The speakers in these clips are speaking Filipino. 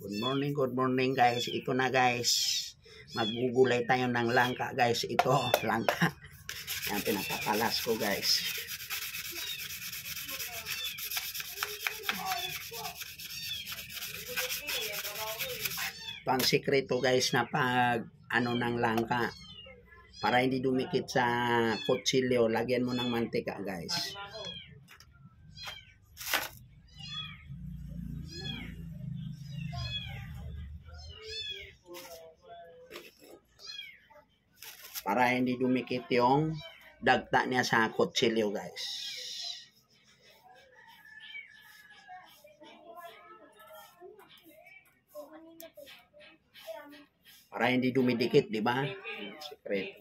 Good morning guys. Ito na guys. Magugulay tayo ng langka guys. Ito, langka. Yan, pinapakalas ko guys. Ito ang sikreto guys na pag ano ng langka. Para hindi dumikit sa kutsilyo, lagyan mo ng mantika guys. Para hindi dumikit yung dagta niya sa kutsilyo guys. Para hindi dumidikit, di ba? Secret.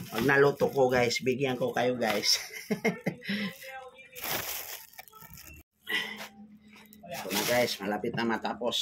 Pag naluto ko guys, bigyan ko kayo guys. Ito na guys, malapit na matapos.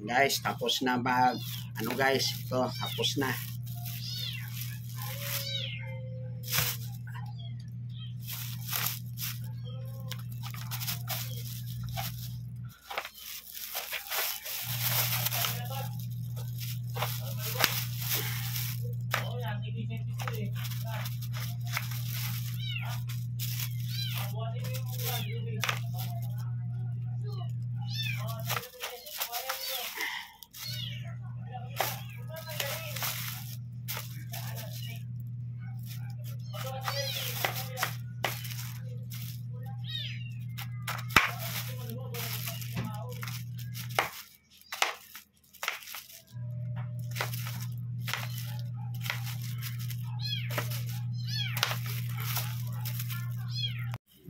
Guys, tapos na ano guys, ito tapos na.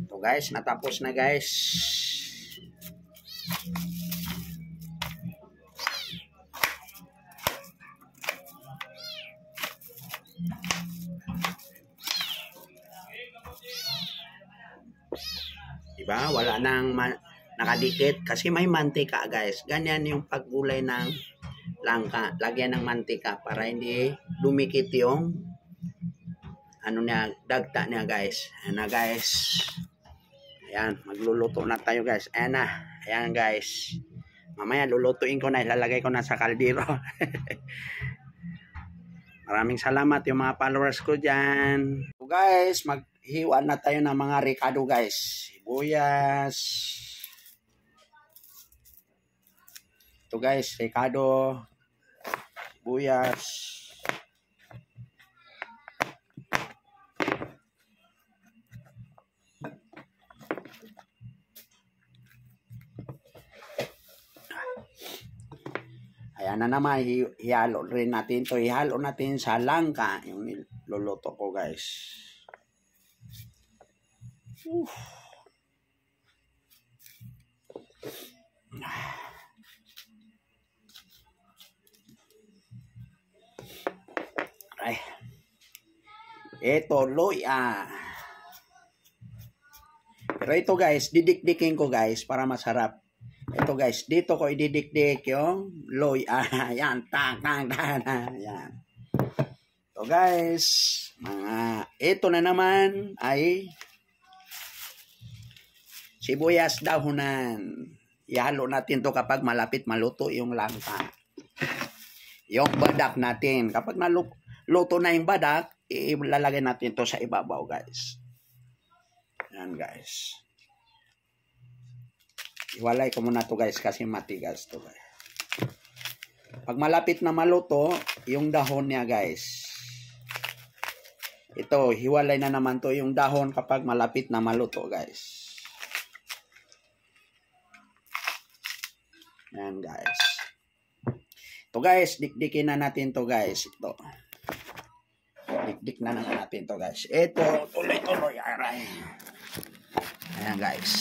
Ito guys, natapos na guys. Diba? Wala nang nakadikit kasi may mantika guys. Ganyan yung paggulay ng langka. Lagyan ng mantika para hindi dumikit yung ano niya, dagta niya guys. Ayan na guys. Ayan, magluluto na tayo guys. Ayan na. Ayan guys. Mamaya lulutuin ko na. Ilalagay ko na sa kaldero. Maraming salamat yung mga followers ko dyan. So guys, maghiwa na tayo ng mga ricado guys. Sibuyas. Ito guys, ricado. sibuyas. Ayan na naman, ihalo rin natin to. Ihalo natin sa langka yung niluluto ko, guys. Ay. Ito, loya. Pero ito, guys, didikdikin ko, guys, para masarap. Ito, guys, dito ko ididikdik yung loya. Ayan, tang. Ayan. So, guys, ito na naman ay sibuyas dahunan. Ihalo natin to kapag malapit maluto yung langka. Yung badak natin. Kapag naluto na yung badak, ilalagay natin to sa ibabaw, guys. Yan, guys. Iwalay ko muna to, guys, kasi matigas to, guys. Pag malapit na maluto, yung dahon niya, guys. Ito, hiwalay na naman to yung dahon kapag malapit na maluto, guys. Yan, guys. Ito, guys, dikdikin na natin to, guys. Ito. Dikdik na natin to, guys. Ito, tuloy-tuloy. Ayan, guys.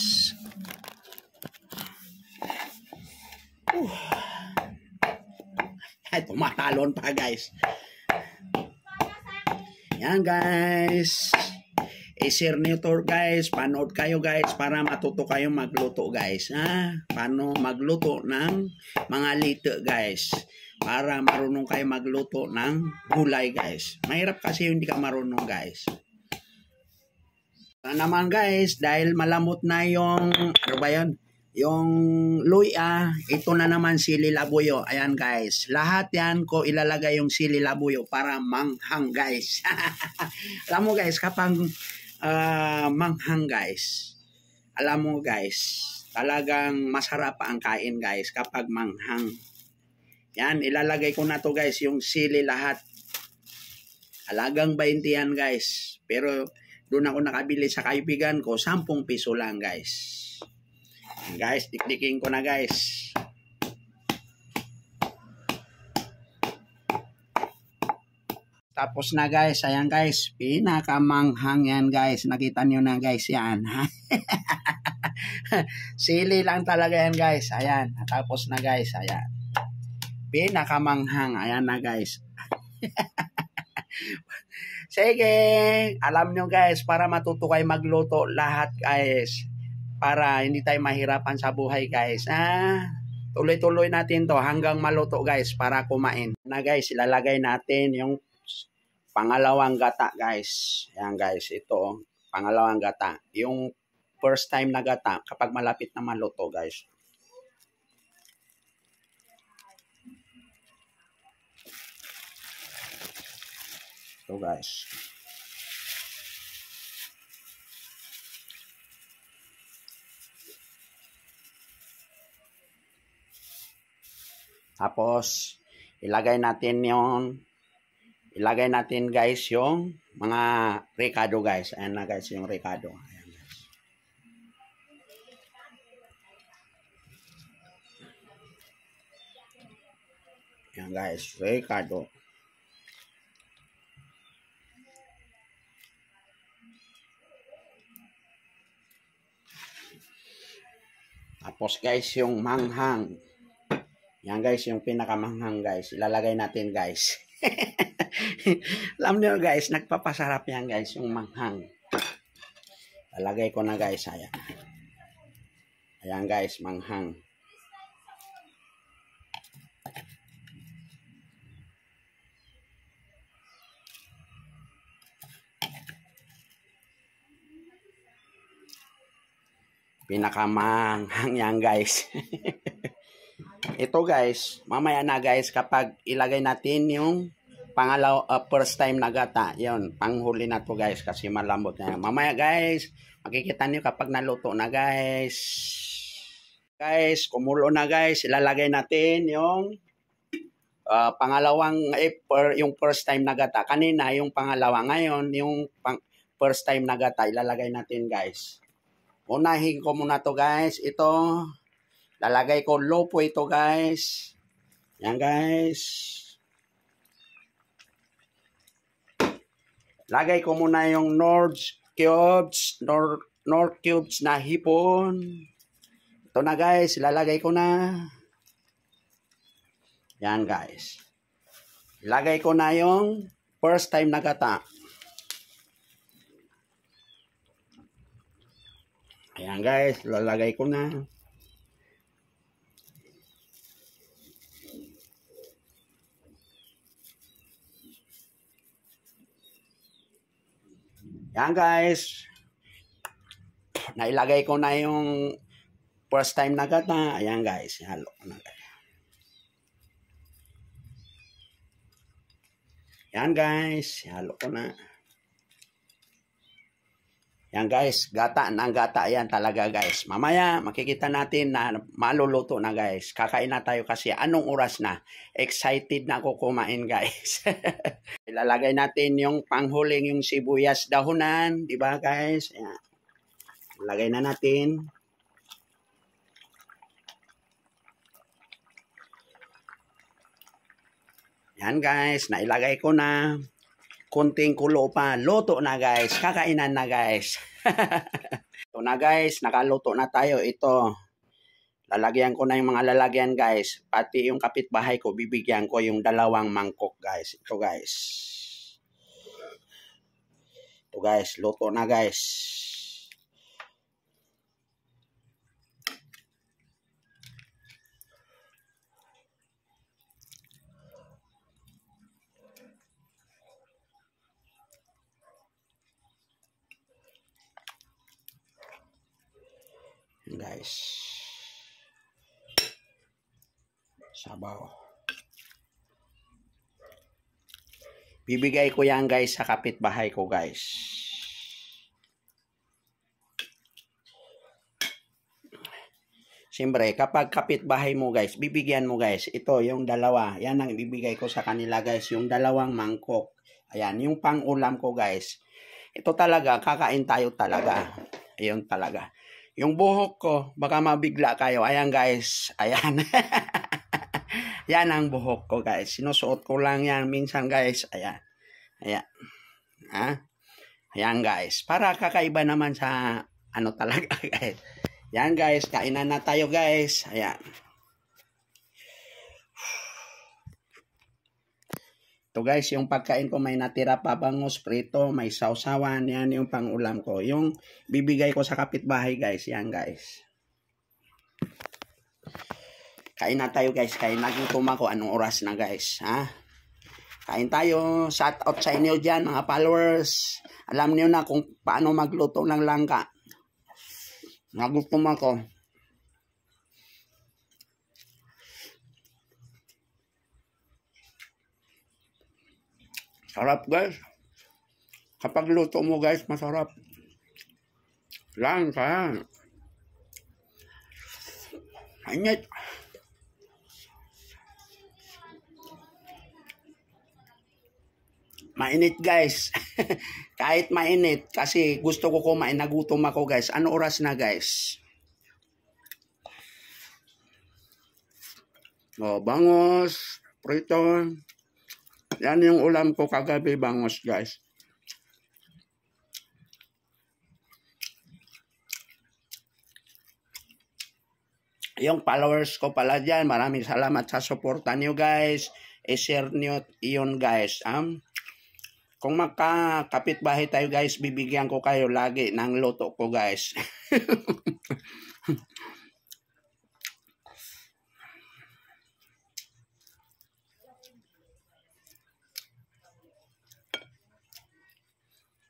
Ay, tumatalon pa, guys. Yan, guys. I-share nyo to, guys. Panood kayo, guys, para matuto kayong magluto, guys. Paano magluto ng mga lito, guys. Para marunong kayo magluto ng gulay, guys. Mahirap kasi hindi ka marunong, guys. Naman, guys, dahil malambot na yung, ano ba yun? Yung luya, ito na naman sili labuyo. Ayan, guys. Lahat yan ko ilalagay yung sili labuyo para manghang, guys. Alam mo, guys, kapag manghang, guys. Alam mo, guys, talagang masarap ang kain, guys, kapag manghang. Yan, ilalagay ko na to, guys, yung sili lahat. Halagang 20 yan, guys. Pero doon ako nakabili sa kaibigan ko, 10 piso lang, guys. Guys, dikdikin ko na, guys. Tapos na, guys. Ayan, guys. Pinakamanghang yan, guys. Nakita nyo na, guys, yan. Sili lang talaga yan, guys. Ayan. Tapos na, guys. Ayan. Pinakamanghang. Ayan na, guys. Sige. Alam nyo, guys, para matuto kayo magluto lahat, guys. Para hindi tayo mahirapan sa buhay, guys. Tuloy-tuloy natin to hanggang maluto, guys, para kumain. Na, guys, ilalagay natin yung pangalawang gata, guys. Ayan, guys, ito, pangalawang gata. Yung first time na gata, kapag malapit na maluto, guys. Ito, guys. Tapos, ilagay natin, guys, yung mga ricado, guys. Ayan na, guys, yung ricado. Ayan, guys. Ayan, guys, ricado. Tapos, guys, yung manghang. Yan, guys, yung pinakamanghang, guys. Ilalagay natin, guys. Alam nyo, guys, nagpapasarap yan, guys, yung manghang. Ilalagay ko na, guys. Ayan. Ayan, guys, manghang. Pinakamanghang yan, guys. Ito, guys, mamaya na, guys, kapag ilagay natin yung first time na gata, yun, panghuli na to, guys, kasi malambot na yan. Mamaya, guys, makikita nyo kapag naluto na, guys. Guys, kumulo na, guys, ilalagay natin yung Pangalawang, yung first time na gata. Kanina, yung pangalawa. Ngayon, yung first time na gata, ilalagay natin, guys. Unahin ko muna to, guys. Ito, lalagay ko low po ito, guys. Yan, guys. Lagay ko muna yung North cubes na hipon. Ito na, guys. Ilalagay ko na. Yan, guys. Ilagay ko na yung first time na gata. Ayan, guys. Lalagay ko na. Yan, guys. Nailagay ko na yung first time na gata. Ayan, guys. Halo ko na, guys. Yan, guys. Halo ko na. Yan, guys. Gata ng gata. Yan talaga, guys. Mamaya, makikita natin na maluluto na, guys. Kakain na tayo kasi anong oras na. Excited na ako kumain, guys. Ilalagay natin yung panghuling, yung sibuyas dahunan. Diba, guys? Ayan. Lagay na natin. Yan, guys. Nailagay ko na. Kunting kulo pa. Luto na, guys. Kakainan na, guys. Ito na, guys. Nakaluto na tayo. Ito. Lalagyan ko na yung mga lalagyan, guys. Pati yung kapitbahay ko, bibigyan ko yung 2 mangkok, guys. Ito, guys. Ito, guys. Luto na, guys. Guys, sabaw. Bibigay ko yan, guys, sa kapitbahay ko, guys. Siyempre, kapag kapitbahay mo, guys, bibigyan mo, guys. Ito, yung 2. Yan ang bibigay ko sa kanila, guys. Yung 2 mangkok. Ayan, yung pang-ulam ko, guys. Ito talaga, kakain tayo talaga. Ayun talaga. Yung buhok ko, baka mabigla kayo. Ayan, guys. Ayan. Yan ang buhok ko, guys. Sinusuot ko lang yan minsan, guys. Ayan. Ayan. Ha? Ayan, guys. Para kakaiba naman sa ano talaga, guys. Yan, guys. Kainan na tayo, guys. Ayan. Ito, guys, yung pagkain ko may natira pa bangus, prito, may sausawan. Yan yung pang-ulam ko. Yung bibigay ko sa kapitbahay, guys. Yan, guys. Kain na tayo, guys. Kain na gutom ako. Anong oras na, guys? Ha? Kain tayo. Shout out sa inyo dyan, mga followers. Alam niyo na kung paano magluto ng langka. Nagutom ako. Sarap, guys. Kapag luto mo, guys, masarap. Langka. Mainit. Mainit, guys. Kahit mainit, kasi gusto ko kumain, nagutom ako, guys. Ano oras na, guys? O, bangus, prito. Yan yung ulam ko kagabi, bangus, guys. Yung followers ko pala dyan, maraming salamat sa suporta nyo, guys. I-share nyo yun, guys. Kung magkakapitbahay tayo, guys, bibigyan ko kayo lagi ng luto ko, guys.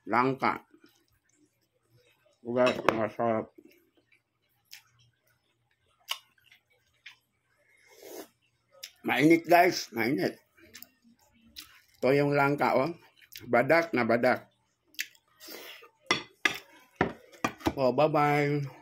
Langka. Guys, masarap. Mainit, guys. Mainit. Ito yung langka, oh. Badak na badak. Oh, bye-bye.